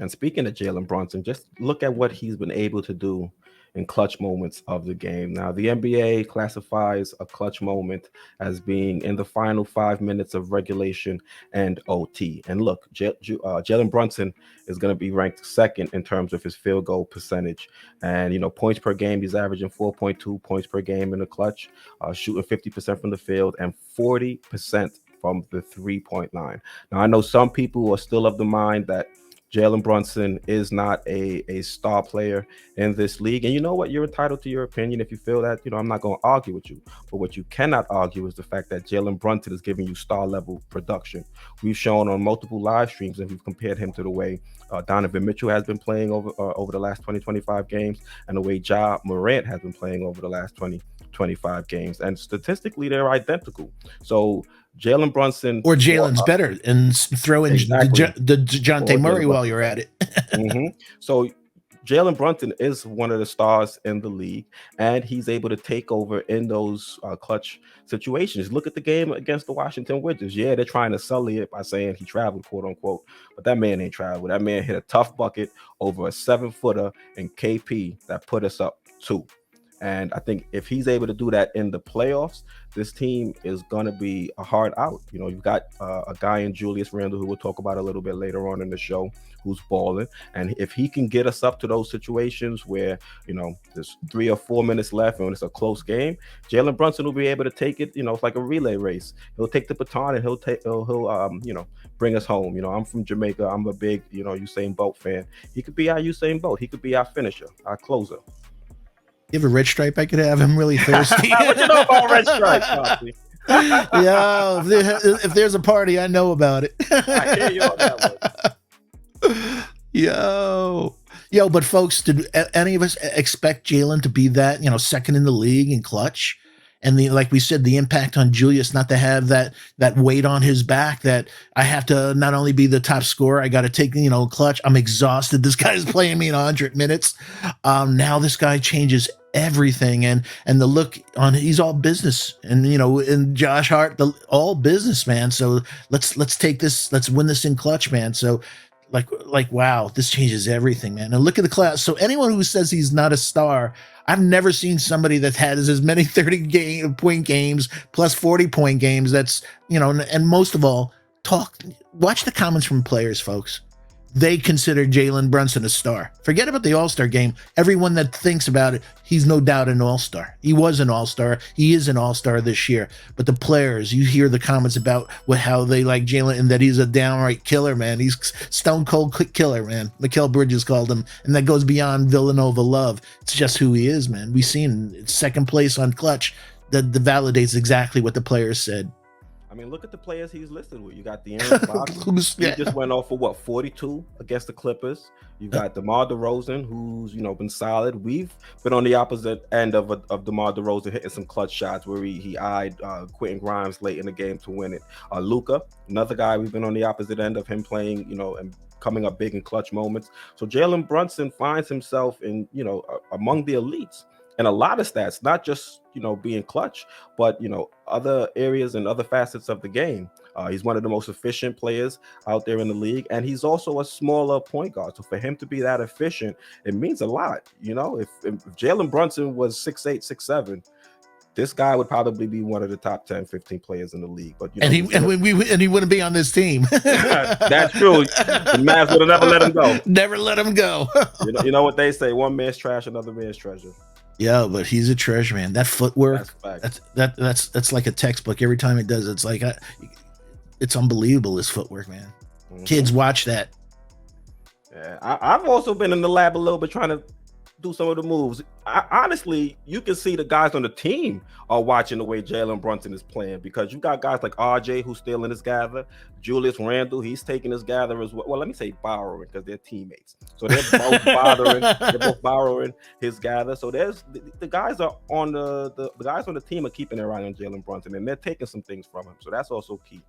And speaking of Jalen Brunson, just look at what he's been able to do in clutch moments of the game. Now, the NBA classifies a clutch moment as being in the final 5 minutes of regulation and OT. And look, Jalen Brunson is going to be ranked second in terms of his field goal percentage. And, points per game, he's averaging 4.2 points per game in the clutch, shooting 50% from the field and 40% from the 3-point line. Now, I know some people are still of the mind that Jalen Brunson is not a star player in this league. And you know what? You're entitled to your opinion. If you feel that, I'm not going to argue with you. But what you cannot argue is the fact that Jalen Brunson is giving you star level production. We've shown on multiple live streams and we've compared him to the way Donovan Mitchell has been playing over the last 25 games and the way Ja Morant has been playing over the last 25 games. And statistically, they're identical. So Jalen Brunson or Jalen's better, and throw in exactly. the DeJounte Murray while you're at it. Mm-hmm. So Jalen Brunson is one of the stars in the league, and he's able to take over in those clutch situations. Look at the game against the Washington Wizards. Yeah, they're trying to sully it by saying he traveled, quote unquote, but that man ain't traveled. That man hit a tough bucket over a 7-footer in KP that put us up 2. And I think if he's able to do that in the playoffs, this team is going to be a hard out. You've got a guy in Julius Randle, who we'll talk about a little bit later on in the show, who's balling. And if he can get us up to those situations where, there's 3 or 4 minutes left and it's a close game, Jalen Brunson will be able to take it. It's like a relay race. He'll take the baton and he'll bring us home. I'm from Jamaica. I'm a big, Usain Bolt fan. He could be our Usain Bolt. He could be our finisher, our closer. You have a red stripe I could have? I'm really thirsty. What you know about red stripe, Posse? Yeah, if there's a party, I know about it. I hear you on that one. Yo, but folks, did any of us expect Jalen to be that, second in the league in clutch? And like we said, the impact on Julius not to have that weight on his back, that I have to not only be the top scorer, I got to take, clutch. I'm exhausted. This guy's playing me in 100 minutes. Now this guy changes everything, and the look on, he's all business, and and Josh Hart, all business, man. So let's take this, let's win this in clutch, man. So like wow, this changes everything, man. And look at the class. So anyone who says he's not a star, I've never seen somebody that has as many 30-point games plus 40-point games. That's and most of all, watch the comments from players, folks. They consider Jalen Brunson a star. Forget about the All-Star game. Everyone that thinks about it, he's no doubt an All-Star. He was an All-Star. He is an All-Star this year. But the players, you hear the comments about how they like Jalen and that he's a downright killer, man. He's stone cold killer, man. Mikal Bridges called him, and that goes beyond Villanova love. It's just who he is, man. We've seen second place on clutch. That validates exactly what the players said. I mean, look at the players he's listed with. You got De'Aaron Fox. He just went off for 42 against the Clippers. You got DeMar DeRozan, who's been solid. We've been on the opposite end of DeMar DeRozan hitting some clutch shots where he eyed Quentin Grimes late in the game to win it. Luka, another guy, we've been on the opposite end of him playing, and coming up big in clutch moments. So Jalen Brunson finds himself in among the elites. And a lot of stats, not just, being clutch, but, other areas and other facets of the game. He's one of the most efficient players out there in the league. And he's also a smaller point guard. So for him to be that efficient, it means a lot. If Jalen Brunson was 6'8", 6'7", this guy would probably be one of the top 10, 15 players in the league. But he wouldn't be on this team. That's true. The Mavs would have never let him go. Never let him go. You know what they say? One man's trash, another man's treasure. Yeah, but he's a treasure, man. That footwork, that's like a textbook. Every time it does, it's like it's unbelievable. His footwork, man. Mm-hmm. Kids, watch that. Yeah, I've also been in the lab a little bit trying to do some of the moves. Honestly, you can see the guys on the team are watching the way Jalen Brunson is playing, because you got guys like RJ who's still in his gather, Julius Randle, he's taking his gather as well. Well, let me say borrowing, because they're teammates. So they're both borrowing his gather. So there's the guys are on the guys on the team are keeping their eye on Jalen Brunson, and they're taking some things from him. So that's also key.